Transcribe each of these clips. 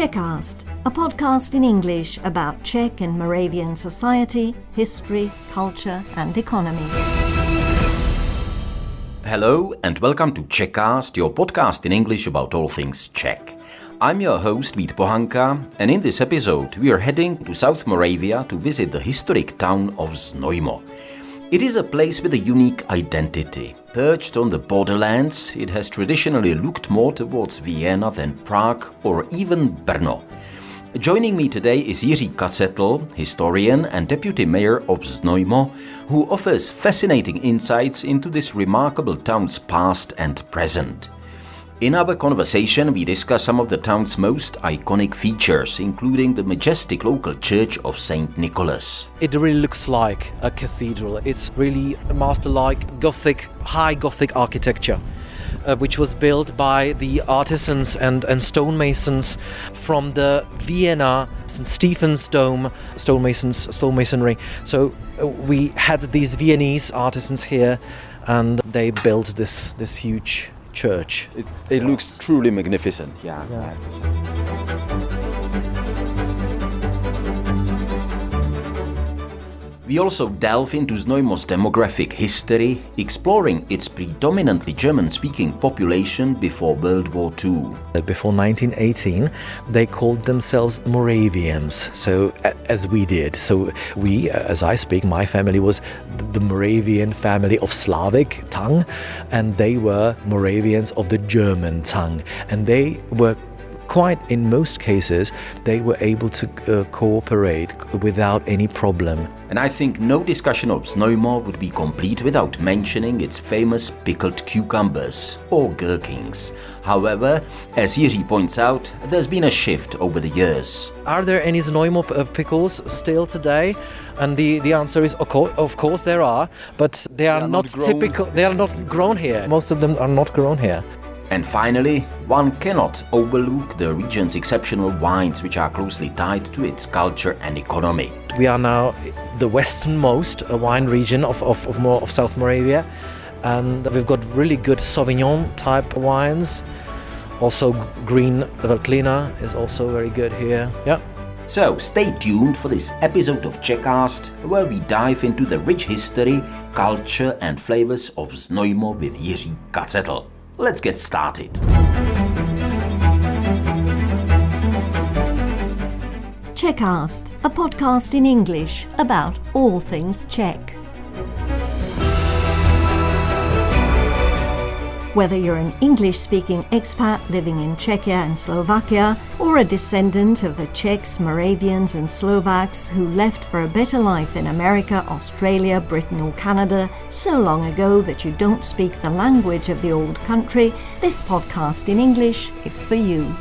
Czechast, a podcast in English about Czech and Moravian society, history, culture and economy. Hello and welcome to Czechast, your podcast in English about all things Czech. I'm your host Vít Pohanka, and in this episode we are heading to South Moravia to visit the historic town of Znojmo. It is a place with a unique identity. Perched on the borderlands, it has traditionally looked more towards Vienna than Prague or even Brno. Joining me today is Jiří Kacetl, historian and deputy mayor of Znojmo, who offers fascinating insights into this remarkable town's past and present. In our conversation, we discuss some of the town's most iconic features, including the majestic local church of St. Nicholas. It really looks like a cathedral. It's really a master-like Gothic, high Gothic architecture, which was built by the artisans and stonemasons from the Vienna St. Stephen's Dome stonemasonry. So we had these Viennese artisans here, and they built this huge church. It looks truly magnificent. Yeah. We also delve into Znojmo's demographic history, exploring its predominantly German-speaking population before World War II. Before 1918, they called themselves Moravians, so as we did. So we, as I speak, my family was the Moravian family of Slavic tongue, and they were Moravians of the German tongue. And they were in most cases, they were able to cooperate without any problem. And I think no discussion of Znojmo would be complete without mentioning its famous pickled cucumbers, or gherkins. However, as Jiří points out, there's been a shift over the years. Are there any Znojmo pickles still today? And the answer is, of course there are, but they are not typical. They are not grown here. Most of them are not grown here. And finally, one cannot overlook the region's exceptional wines, which are closely tied to its culture and economy. We are now the westernmost wine region of South Moravia, and we've got really good Sauvignon type wines. Also, green Veltlina is also very good here. Yeah. So stay tuned for this episode of Czechast, where we dive into the rich history, culture and flavors of Znojmo with Jiří Kacetl. Let's get started. Czechast, a podcast in English about all things Czech. Whether you're an English-speaking expat living in Czechia and Slovakia, or a descendant of the Czechs, Moravians and Slovaks who left for a better life in America, Australia, Britain or Canada so long ago that you don't speak the language of the old country, this podcast in English is for you.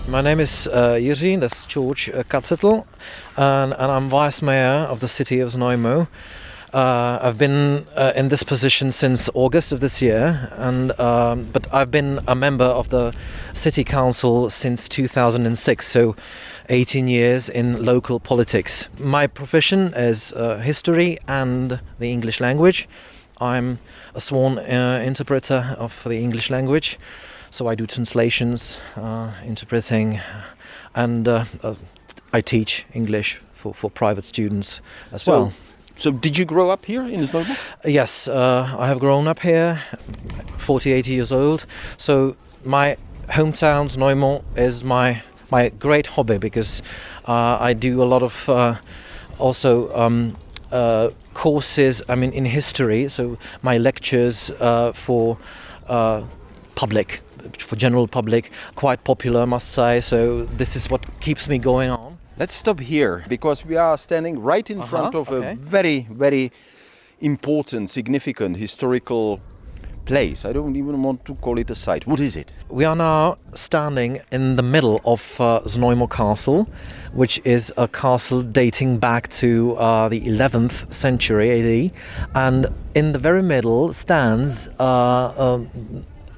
My name is Jiří, that's George Kacetl, and I'm vice mayor of the city of Znojmo. I've been in this position since August of this year, but I've been a member of the city council since 2006, so 18 years in local politics. My profession is history and the English language. I'm a sworn interpreter of the English language, so I do translations, interpreting, and I teach English for private students as well. So did you grow up here in Znojmo? Yes, I have grown up here, 48 years old. So my hometown, Znojmo, is my great hobby because I do a lot of courses, in history. So my lectures for general public, quite popular, I must say. So this is what keeps me going on. Let's stop here, because we are standing right in front of a very, very important, significant historical place. I don't even want to call it a site. What is it? We are now standing in the middle of Znojmo Castle, which is a castle dating back to the 11th century AD. And in the very middle stands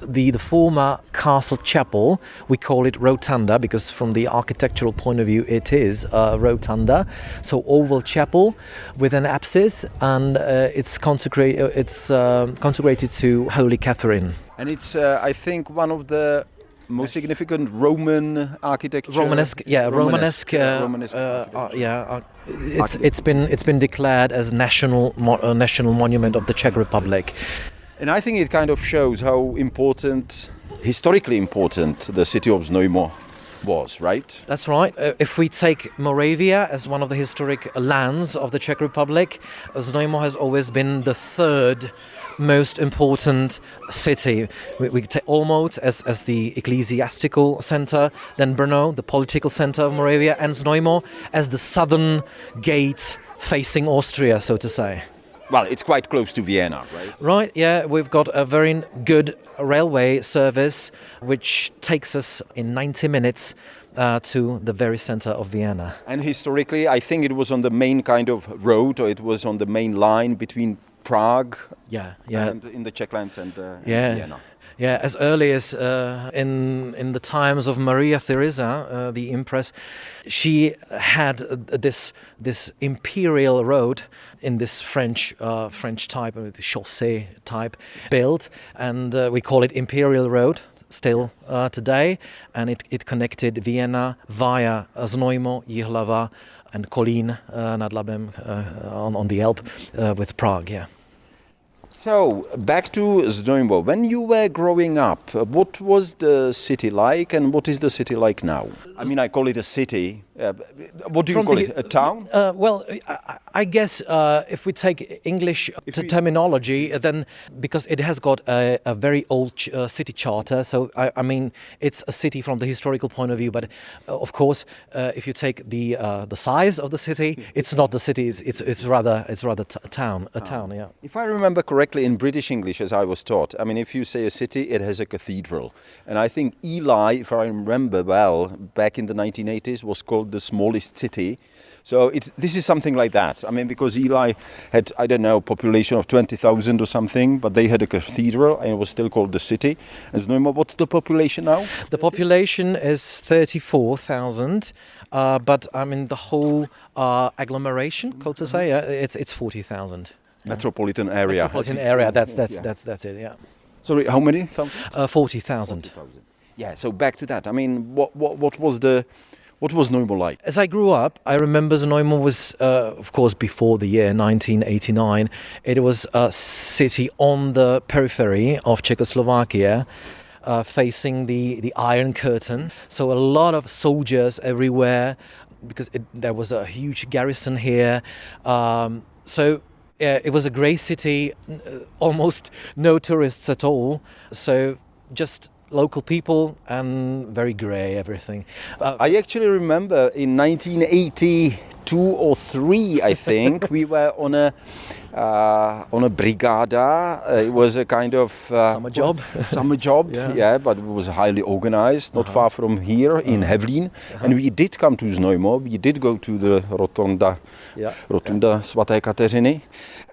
the former castle chapel. We call it rotunda because from the architectural point of view it is a rotunda, so oval chapel with an apsis, and it's consecrated to Holy Catherine. And it's I think one of the most significant Roman architecture. Romanesque. It's been declared as national monument of the Czech Republic. And I think it kind of shows how important, historically important, the city of Znojmo was, right? That's right. If we take Moravia as one of the historic lands of the Czech Republic, Znojmo has always been the third most important city. We take Olomouc as the ecclesiastical center, then Brno, the political center of Moravia, and Znojmo as the southern gate facing Austria, so to say. Well, it's quite close to Vienna, right? Right, yeah. We've got a very good railway service which takes us in 90 minutes to the very center of Vienna. And historically, I think it was on the main kind of road, or it was on the main line between Prague and in the Czech lands and Vienna. Yeah, as early as in the times of Maria Theresa, the Empress, she had this imperial road in this French type, the chaussee type, built, and we call it Imperial Road still today, and it connected Vienna via Znojmo, Jihlava, and Kolín nad Labem on the Elbe with Prague. Yeah. So, back to Znojmo. When you were growing up, what was the city like and what is the city like now? I mean, I call it a city. What do you call it? A town? Well, I guess if we take English terminology, then because it has got a very old city charter, so I mean, it's a city from the historical point of view. But of course, if you take the size of the city, it's not the city. It's rather a town. Yeah. If I remember correctly, in British English, as I was taught, I mean, if you say a city, it has a cathedral, and I think Ely, if I remember well, back in the 1980s, was called the smallest city. So this is something like that. I mean, because Ely had, I don't know, population of 20,000 or something, but they had a cathedral and it was still called the city. And Znojmo, what's the population now? The population is 34,000, but I mean the whole agglomeration, so to say, it's 40,000. Metropolitan area. That's it. Yeah. Sorry, how many? 40,000. Yeah. So back to that. I mean, what was Znojmo like? As I grew up, I remember Znojmo was, of course, before the year 1989. It was a city on the periphery of Czechoslovakia, facing the Iron Curtain. So a lot of soldiers everywhere, because there was a huge garrison here. It was a grey city, almost no tourists at all. So just local people and very grey everything. I actually remember in 1982 or 3, I think, we were on a brigada. It was a kind of summer job. Yeah, but it was highly organized, not far from here in Hevlín. And we did come to Znojmo. We did go to the Rotunda Svaté Kateřiny.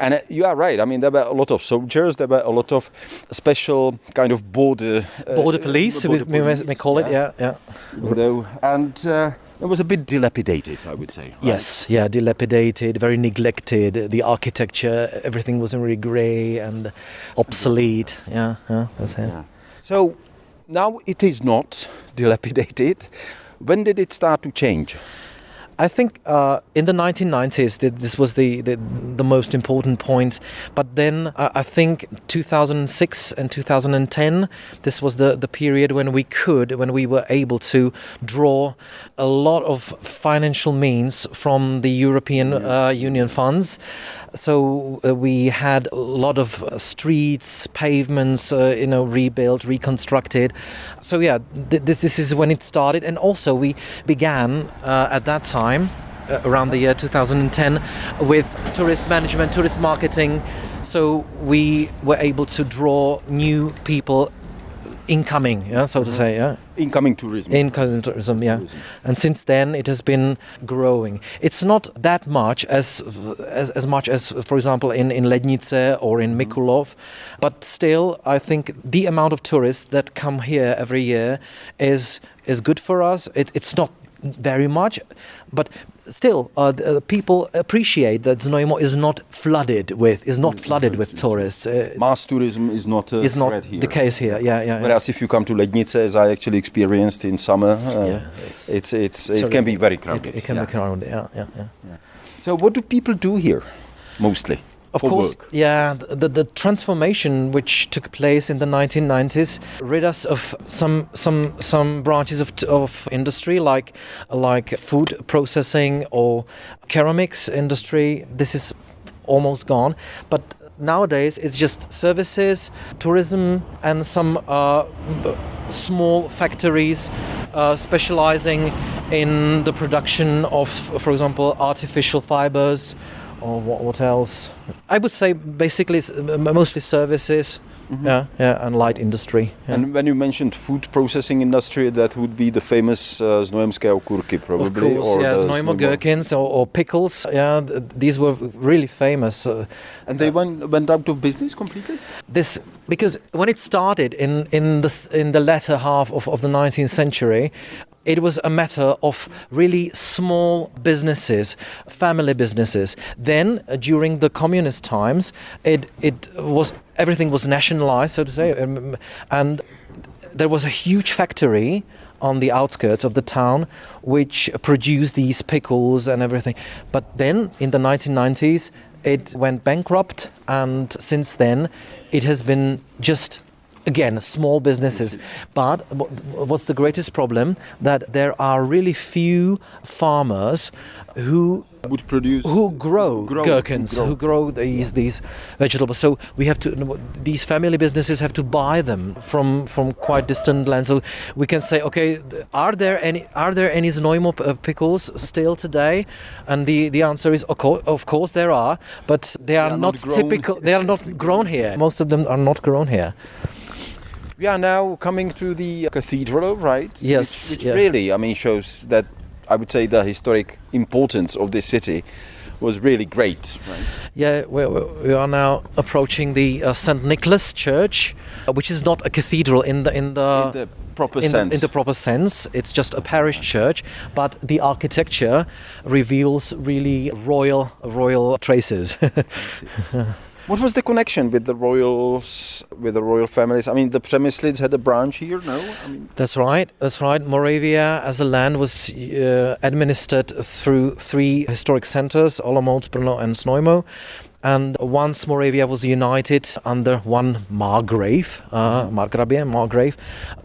And you are right. I mean, there were a lot of soldiers. There were a lot of special kind of border police, we may call it. Yeah. And it was a bit dilapidated, I would say. Right? Yes, yeah, dilapidated, very neglected. The architecture, everything was really grey and obsolete. Yeah, that's it. Yeah. So now it is not dilapidated. When did it start to change? I think in the 1990s this was the most important point, but then I think 2006 and 2010 this was the period when we were able to draw a lot of financial means from the European Union funds. So we had a lot of streets, pavements, rebuilt, reconstructed. So yeah, this is when it started, and also we began at that time. Around the year 2010 with tourist management, tourist marketing, so we were able to draw new people incoming, so to say, incoming tourism, yeah. And since then it has been growing. It's not that much as much as, for example, in Lednice or in Mikulov, but still I think the amount of tourists that come here every year is good for us. It's not very much, but still, people appreciate that Znojmo is not flooded with tourists. Mass tourism is not a threat here. The case here. Yeah. Whereas if you come to Lednice, as I actually experienced in summer, it can be very crowded. It can be crowded. Yeah. So what do people do here, mostly? Of course, work? yeah. The transformation which took place in the 1990s rid us of some branches of industry like food processing or ceramics industry. This is almost gone, but nowadays it's just services, tourism, and some small factories specializing in the production of, for example, artificial fibers. Or what else? I would say basically mostly services, and light industry. Yeah. And when you mentioned food processing industry, that would be the famous znojemské okurky, probably. Of course, Znojmo gherkins or pickles. Yeah, these were really famous. And they went out of business completely? This because when it started in the latter half of the 19th century, it was a matter of really small businesses, family businesses. Then, during the communist times, everything was nationalized, so to say, and there was a huge factory on the outskirts of the town which produced these pickles and everything. But then, in the 1990s, it went bankrupt, and since then, it has been just, again, small businesses. But what's the greatest problem? That there are really few farmers who grow gherkins, who grow these vegetables. So we have to, these family businesses have to buy them from quite distant lands. So we can say, okay, are there any Znojmo pickles still today? And the answer is, of course there are, but they are not typical. They are not grown here. Most of them are not grown here. We are now coming to the cathedral, right? Yes. Which really, shows that, I would say, the historic importance of this city was really great, right? Yeah, we are now approaching the St. Nicholas Church, which is not a cathedral in the proper sense. In the proper sense, it's just a parish church, but the architecture reveals really royal traces. What was the connection with the royal families? The Přemyslids had a branch here, no? That's right. Moravia as a land was administered through three historic centers, Olomouc, Brno and Znojmo. And once Moravia was united under one Margrave,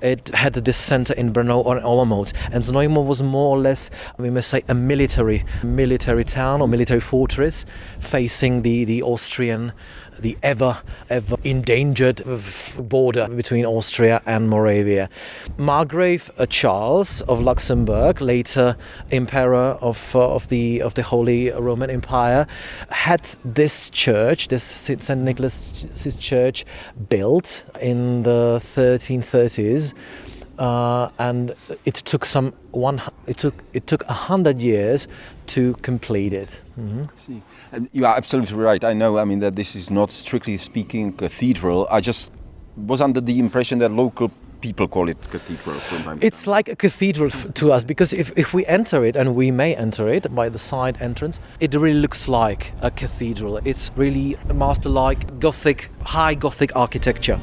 it had this center in Brno or Olomouc. And Znojmo was more or less, we must say, a military town or military fortress facing the Austrian, the ever endangered border between Austria and Moravia. Margrave Charles of Luxembourg, later Emperor of the Holy Roman Empire, had this church, this St. Nicholas Church, built in the 1330s. And it took 100 years to complete it. Mm-hmm. See. And you are absolutely right. I know, that this is not strictly speaking cathedral. I just was under the impression that local people call it cathedral. It's like a cathedral to us, because if we enter it, and we may enter it by the side entrance, it really looks like a cathedral. It's really master-like high Gothic architecture.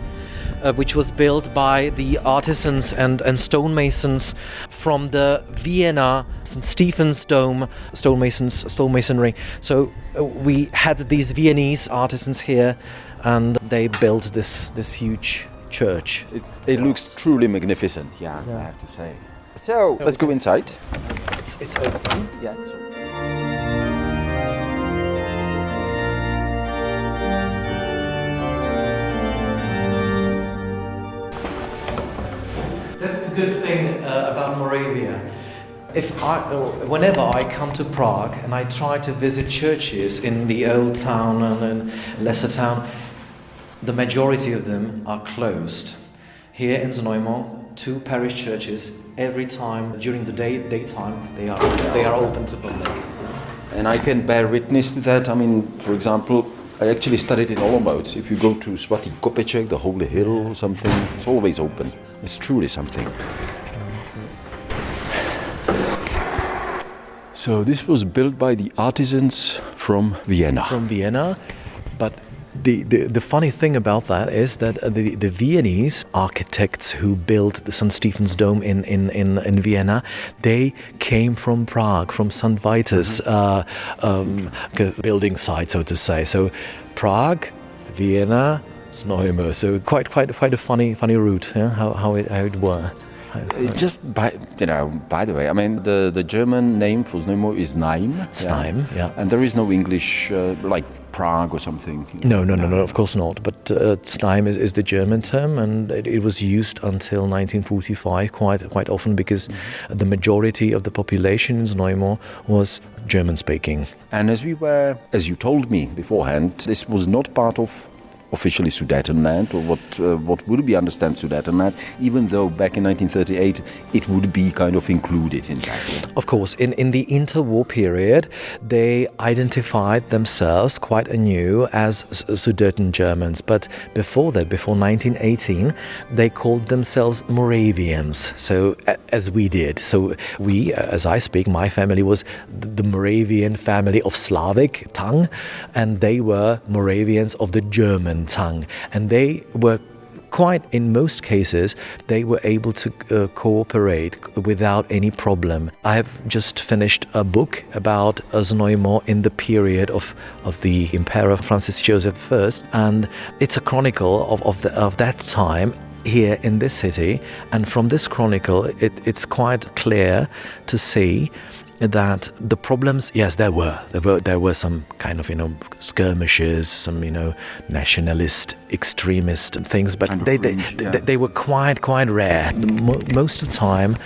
Which was built by the artisans and stonemasons from the Vienna St. Stephen's Dome stonemasonry. So we had these Viennese artisans here, and they built this huge church. It looks truly magnificent, I have to say. So let's go inside. It's open. Yeah. It's open. That's the good thing about Moravia. Whenever I come to Prague and I try to visit churches in the old town and in lesser town, the majority of them are closed. Here in Znojmo, 2 parish churches, every time during the daytime they are open to public. And I can bear witness to that. For example, I actually studied in Olomouc. If you go to Svatý Kopeček, the Holy Hill or something, it's always open. It's truly something. So this was built by the artisans from Vienna. From Vienna, but the funny thing about that is that the Viennese architects who built the St. Stephen's Dome in Vienna, they came from Prague, from St. Vitus building site, so to say. So Prague, Vienna, Znojmo. So quite a funny route, yeah? how it worked. By the way, I mean the German name for Znojmo is Znaim. Znaim, yeah. And there is no English like Prague or something. No, of course not. But Znaim is the German term, and it was used until 1945 quite often because the majority of the population in Znojmo was German speaking. And as you told me beforehand, this was not part of officially Sudetenland, or what would be understand Sudetenland, even though back in 1938 it would be kind of included in that. Of course, in the interwar period, they identified themselves quite anew as Sudeten Germans, but before that, before 1918, they called themselves Moravians, so as we did. So we, as I speak, my family was the Moravian family of Slavic tongue, and they were Moravians of the German tongue, and they were quite, in most cases, they were able to cooperate without any problem. I have just finished a book about Znojmo in the period of the Emperor Francis Joseph I, and it's a chronicle of that time here in this city, and from this chronicle it's quite clear to see that the problems, yes, there were some kind of skirmishes, some nationalist, extremist things, but they were quite rare. Most of the time,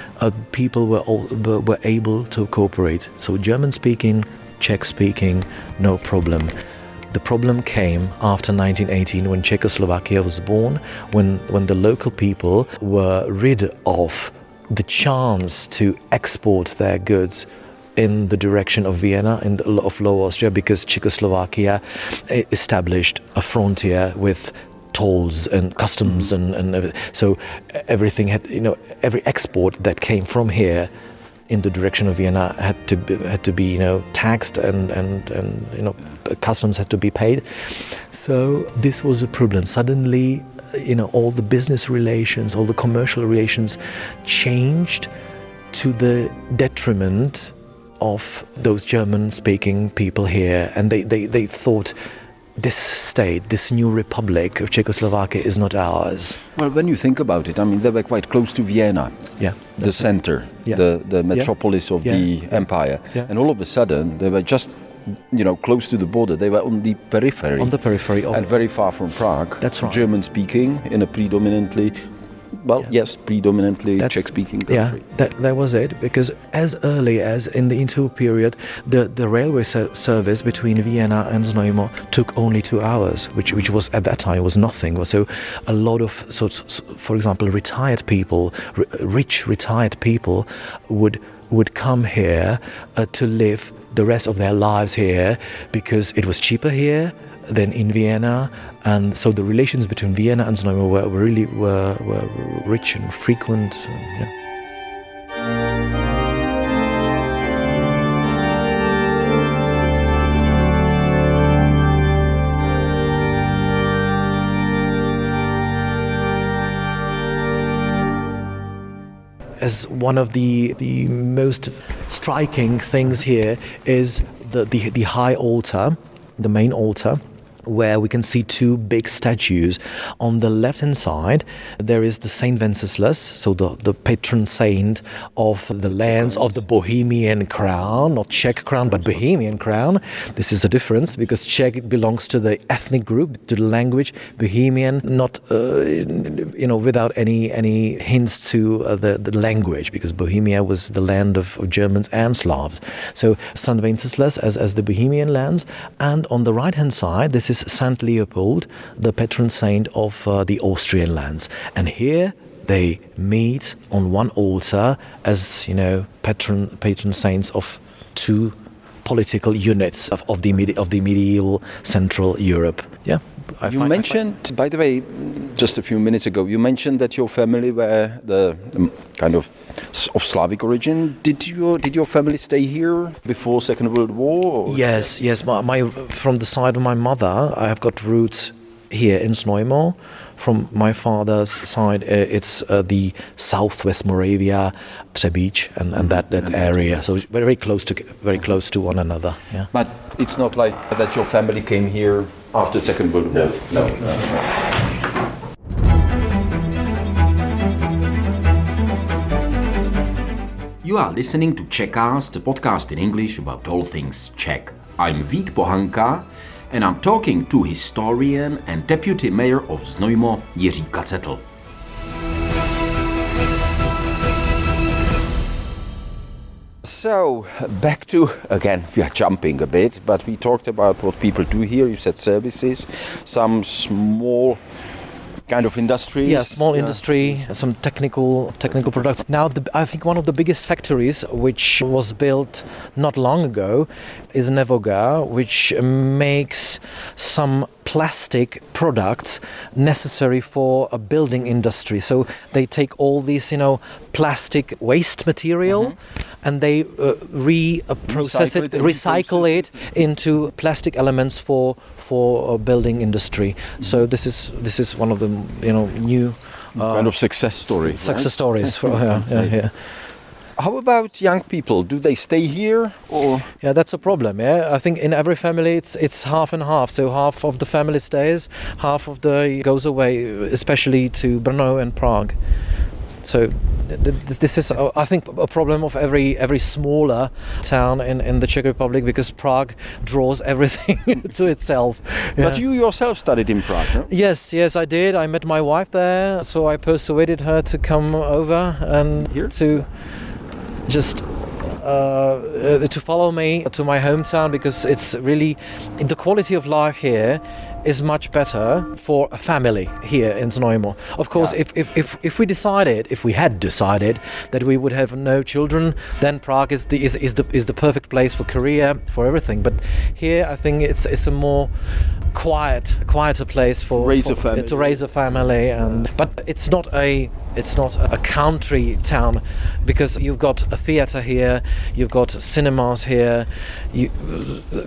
people were able to cooperate. So German speaking, Czech speaking, no problem. The problem came after 1918 when Czechoslovakia was born, when the local people were rid of the chance to export their goods in the direction of Vienna and of Lower Austria, because Czechoslovakia established a frontier with tolls and customs and so everything had, every export that came from here in the direction of Vienna had to be taxed and customs had to be paid. So this was a problem. Suddenly, all the business relations, all the commercial relations changed to the detriment of those German-speaking people here, and they thought this state, this new republic of Czechoslovakia is not ours. Well, when you think about it, I mean, they were quite close to Vienna, the center, the metropolis of the empire, and all of a sudden they were just close to the border. They were on the periphery. And very far from Prague. That's right. German-speaking in a predominantly Czech-speaking country. Yeah, that was it, because as early as in the interwar period, the railway service between Vienna and Znojmo took only 2 hours, which was at that time was nothing. So a lot of, for example, retired people, rich retired people would come here to live the rest of their lives here, because it was cheaper here than in Vienna, and so the relations between Vienna and Znojmo were rich and frequent. As one of the most striking things here is the high altar, the main altar, where we can see 2 big statues. On the left-hand side, there is the Saint Wenceslas, so the patron saint of the lands of the Bohemian crown, not Czech crown, but Bohemian crown. This is a difference, because Czech belongs to the ethnic group, to the language. Bohemian, not without any hints to the language, because Bohemia was the land of Germans and Slavs. So Saint Wenceslas as the Bohemian lands, and on the right-hand side, this is Saint Leopold, the patron saint of the Austrian lands. And here they meet on one altar as, patron saints of 2 political units of the medieval Central Europe. Yeah, You mentioned, by the way, just a few minutes ago, you mentioned that your family were the kind of Slavic origin. Did your family stay here before Second World War? Or? Yes. My from the side of my mother, I have got roots here in Znojmo. From my father's side, it's the southwest Moravia, Třebíč, and that area. So very close to one another. Yeah. But it's not like that your family came here after Second World War. No. You are listening to Czechast, a podcast in English about all things Czech. I'm Vít Pohanka, and I'm talking to historian and deputy mayor of Znojmo, Jiří Kacetl. So, back to, again, we are jumping a bit, but we talked about what people do here. You said services, some small kind of industries. Yeah, small industry, some technical products. Now, I think one of the biggest factories which was built not long ago is Nevoga, which makes some plastic products necessary for a building industry. So they take all these, plastic waste material and they recycle it into plastic elements for a building industry. So this is one of the new kind of success stories. Success stories. Yeah. How about young people? Do they stay here or? Yeah, that's a problem. Yeah, I think in every family it's half and half. So half of the family stays, half of the goes away, especially to Brno and Prague. So this is, I think, a problem of every smaller town in the Czech Republic, because Prague draws everything to itself. Yeah. But you yourself studied in Prague, no? Yes, I did. I met my wife there, so I persuaded her to come over and here to just to follow me to my hometown, because it's really, the quality of life here is much better for a family here in Znojmo. Of course, if we had decided that we would have no children, then Prague is the perfect place for career, for everything. But here, I think it's a more quieter place to raise a family, but it's not a country town, because you've got a theatre here, you've got cinemas here.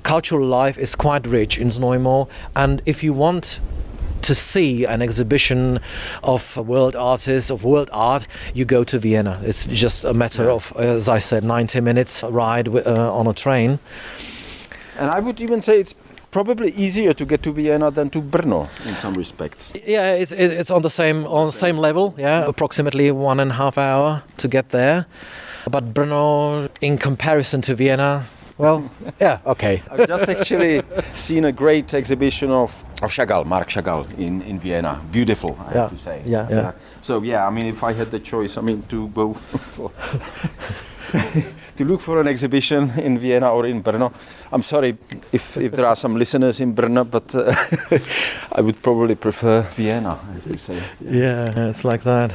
Cultural life is quite rich in Znojmo, and if you want to see an exhibition of world artists, of world art, you go to Vienna. It's just a matter of, as I said, 90 minutes ride on a train. And I would even say it's probably easier to get to Vienna than to Brno in some respects. Yeah, it's on the same level. Yeah, approximately 1.5 hours to get there. But Brno, in comparison to Vienna, well, yeah, okay. I've just actually seen a great exhibition of Mark Chagall in Vienna. Beautiful, I have to say. Yeah. So I mean, if I had the choice, to go for to look for an exhibition in Vienna or in Brno. I'm sorry if there are some listeners in Brno, but I would probably prefer Vienna, I have to say. Yeah, it's like that.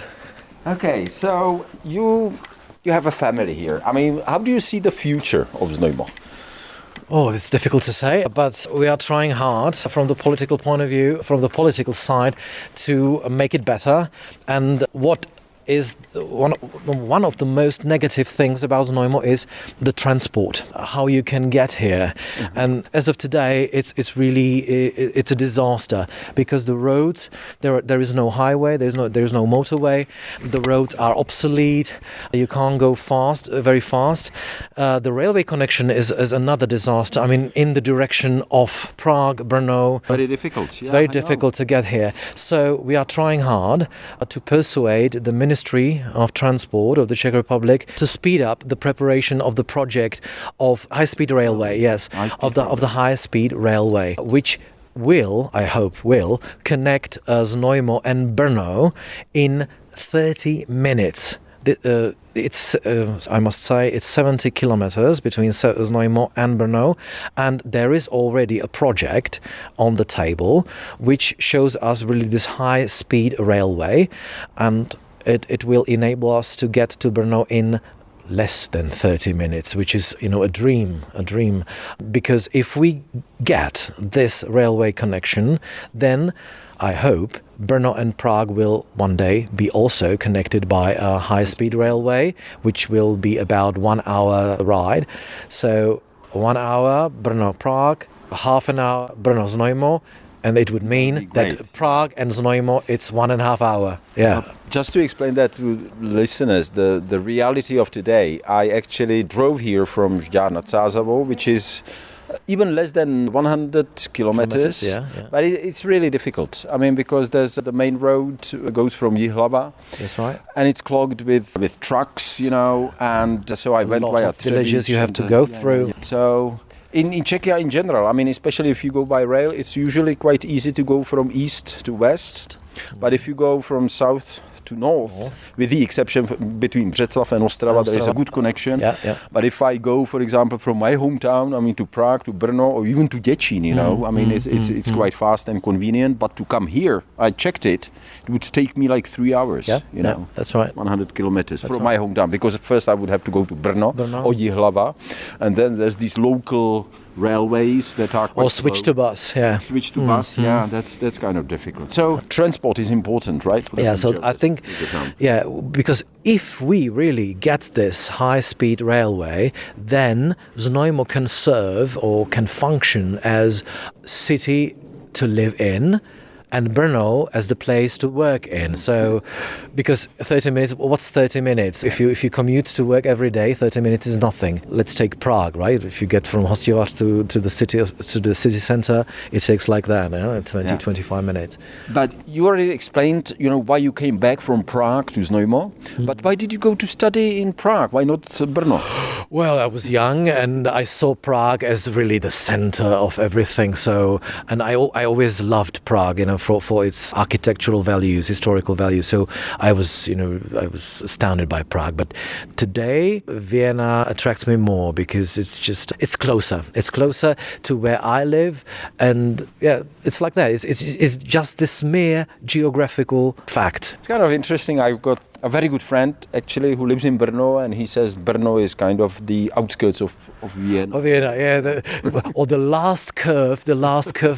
Okay, so you have a family here. I mean, how do you see the future of Znojmo? Oh, it's difficult to say, but we are trying hard from the political point of view, from the political side, to make it better. And what is one of the most negative things about Znojmo is the transport, how you can get here. Mm-hmm. And as of today, it's really a disaster, because the roads, there is no highway, there is no motorway, the roads are obsolete, you can't go very fast. The railway connection is another disaster. I mean, in the direction of Prague, Brno, very difficult. It's very difficult to get here. So we are trying hard to persuade the Ministry of Transport of the Czech Republic to speed up the preparation of the project of high-speed railway, of the high-speed railway, which I hope will connect Znojmo and Brno in 30 minutes. I must say, it's 70 kilometers between Znojmo and Brno, and there is already a project on the table which shows us really this high-speed railway, and it will enable us to get to Brno in less than 30 minutes, which is, a dream. Because if we get this railway connection, then I hope Brno and Prague will one day be also connected by a high-speed railway, which will be about 1 hour ride. So 1 hour Brno-Prague, half an hour Brno-Znojmo, and it would mean that Prague and Znojmo, it's 1.5 hours. Yeah. Just to explain that to listeners, the reality of today, I actually drove here from Žďár nad Sázavou, which is even less than 100 kilometers. Yeah. But it's really difficult. I mean, because there's the main road goes from Jihlava. That's right. And it's clogged with trucks, and so I went via villages you have to go through. Yeah. So in Czechia in general, I mean, especially if you go by rail, it's usually quite easy to go from east to west. But if you go from south to north, with the exception between Břeclav and Ostrava, there is a good connection. Yeah. But if I go, for example, from my hometown, I mean, to Prague, to Brno, or even to Děčín, I mean, it's quite fast and convenient. But to come here, I checked it would take me like 3 hours. Yeah, that's right. 100 kilometers from my hometown, because first I would have to go to Brno. Or Jihlava, and then there's these local railways that are quite switch slow. to bus. Yeah. Switch to bus. Yeah, that's kind of difficult. So transport is important, right? Yeah. So I think, because if we really get this high-speed railway, then Znojmo can serve or can function as city to live in, and Brno as the place to work in. So, because 30 minutes, what's 30 minutes? If you commute to work every day, 30 minutes is nothing. Let's take Prague, right? If you get from Hostivar to the city center, it takes like that, 25 minutes. But you already explained, why you came back from Prague to Znojmo. But why did you go to study in Prague? Why not Brno? Well, I was young and I saw Prague as really the center of everything. So, and I always loved Prague, for its architectural values, historical values. So I was astounded by Prague. But today, Vienna attracts me more because it's closer. It's closer to where I live, and it's like that. It's just this mere geographical fact. It's kind of interesting. I've got a very good friend actually who lives in Brno, and he says Brno is kind of the outskirts of Vienna. Of Vienna, yeah, or the last curve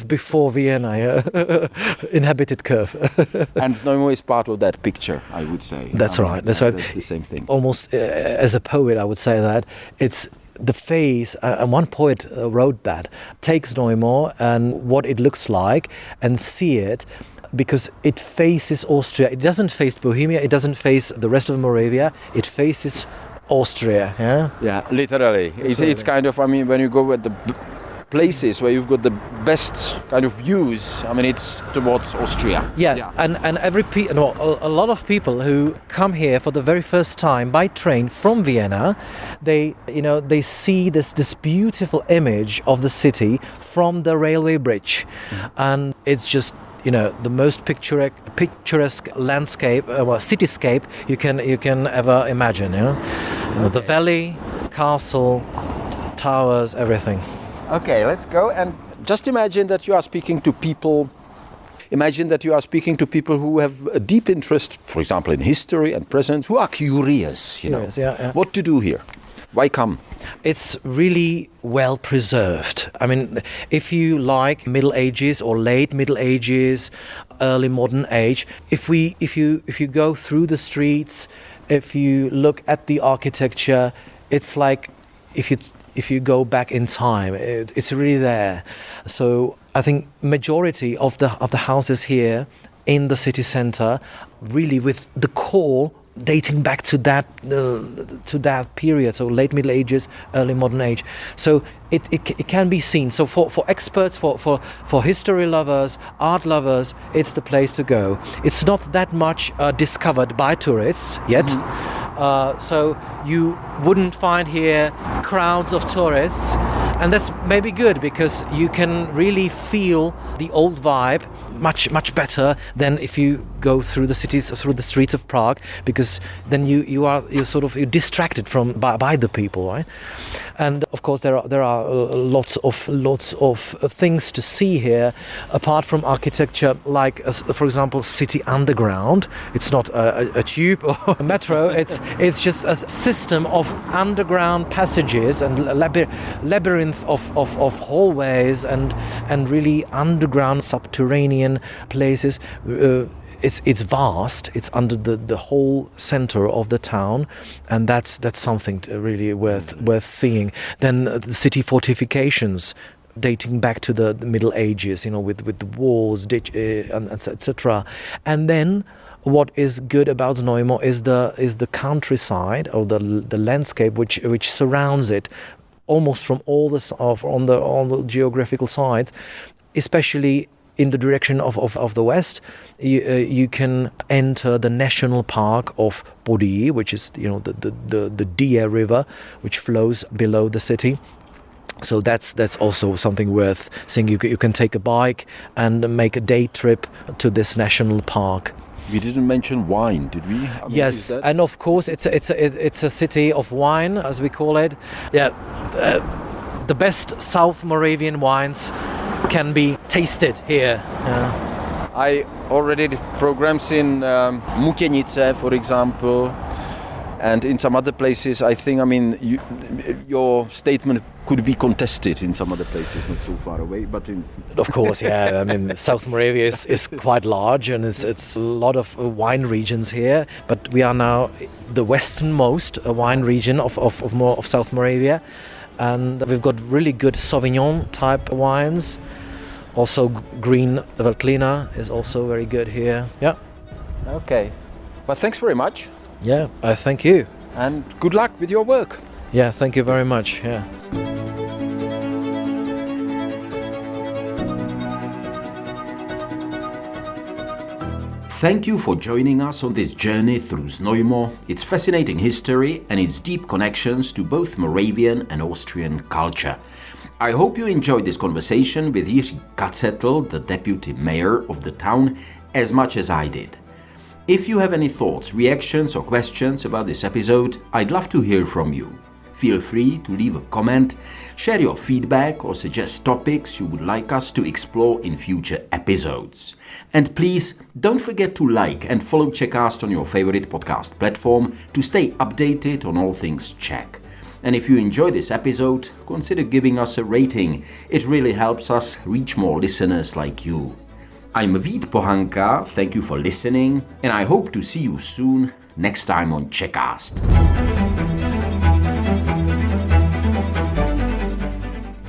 before Vienna, yeah. Inhabited curve. And Znojmo is part of that picture, I would say. That's right. That's right. That's the same thing. Almost as a poet, I would say that it's the face, and one poet wrote that, take Znojmo and what it looks like and see it, because it faces Austria. It doesn't face Bohemia, it doesn't face the rest of Moravia, it faces Austria. Yeah, literally. It's kind of, I mean, when you go at the places where you've got the best kind of views, I mean, it's towards Austria. Yeah. And a lot of people who come here for the very first time by train from Vienna, they see this beautiful image of the city from the railway bridge, and it's just the most picturesque landscape, cityscape you can ever imagine. The valley, castle, towers, everything. Okay, let's go and just imagine that you are speaking to people. Imagine that you are speaking to people who have a deep interest, for example, in history and present, who are curious. Yeah. What to do here? Why come? It's really well preserved. I mean, if you like Middle Ages or late Middle Ages, early modern age, if you go through the streets, if you look at the architecture, it's like if you go back in time, it's really there. So I think majority of the houses here in the city centre, really with the core dating back to that period, so late Middle Ages, early modern age. So it can be seen. So for experts, for history lovers, art lovers, it's the place to go. It's not that much discovered by tourists yet. So you wouldn't find here crowds of tourists, And that's maybe good because you can really feel the old vibe much better than if you go through the streets of Prague, because then you're distracted by the people, right? And of course there are lots of things to see here apart from architecture, like for example City Underground. It's not a tube or a metro. It's just a system of underground passages and labyrinth of hallways and really underground subterranean places. It's vast. It's under the whole center of the town, and that's something really worth seeing. Then the city fortifications, dating back to the Middle Ages, with the walls, ditch, and etc. And then what is good about Znojmo is the countryside, or the landscape which surrounds it, almost from all on the geographical sides, especially in the direction of the west. You can enter the national park of Podyjí, which is the Dia River, which flows below the city. So that's also something worth seeing. You can take a bike and make a day trip to this national park. We didn't mention wine, did we? Yes, and of course it's a city of wine, as we call it. Yeah, the best South Moravian wines can be tasted here. I already did programs in Mutěnice, for example, and in some other places. I think, your statement could be contested in some other places, not so far away. But of course, yeah. South Moravia is quite large, and it's a lot of wine regions here. But we are now the westernmost wine region of South Moravia, and we've got really good Sauvignon type wines. Also, green Veltlina is also very good here. Yeah. Okay. Well, thanks very much. Yeah, I thank you. And good luck with your work. Yeah, thank you very much. Yeah. Thank you for joining us on this journey through Znojmo, its fascinating history and its deep connections to both Moravian and Austrian culture. I hope you enjoyed this conversation with Jiří Kacetl, the deputy mayor of the town, as much as I did. If you have any thoughts, reactions or questions about this episode, I'd love to hear from you. Feel free to leave a comment, share your feedback or suggest topics you would like us to explore in future episodes. And please don't forget to like and follow Czechast on your favorite podcast platform to stay updated on all things Czech. And if you enjoy this episode, consider giving us a rating. It really helps us reach more listeners like you. I'm Vít Pohanka, thank you for listening, and I hope to see you soon next time on Czechast.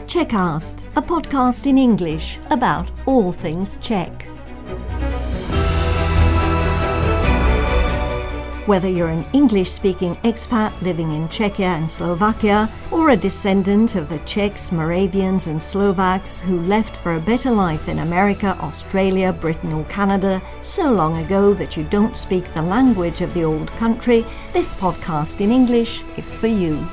Czechast, a podcast in English about all things Czech. Whether you're an English-speaking expat living in Czechia and Slovakia, or a descendant of the Czechs, Moravians and Slovaks who left for a better life in America, Australia, Britain or Canada so long ago that you don't speak the language of the old country, this podcast in English is for you.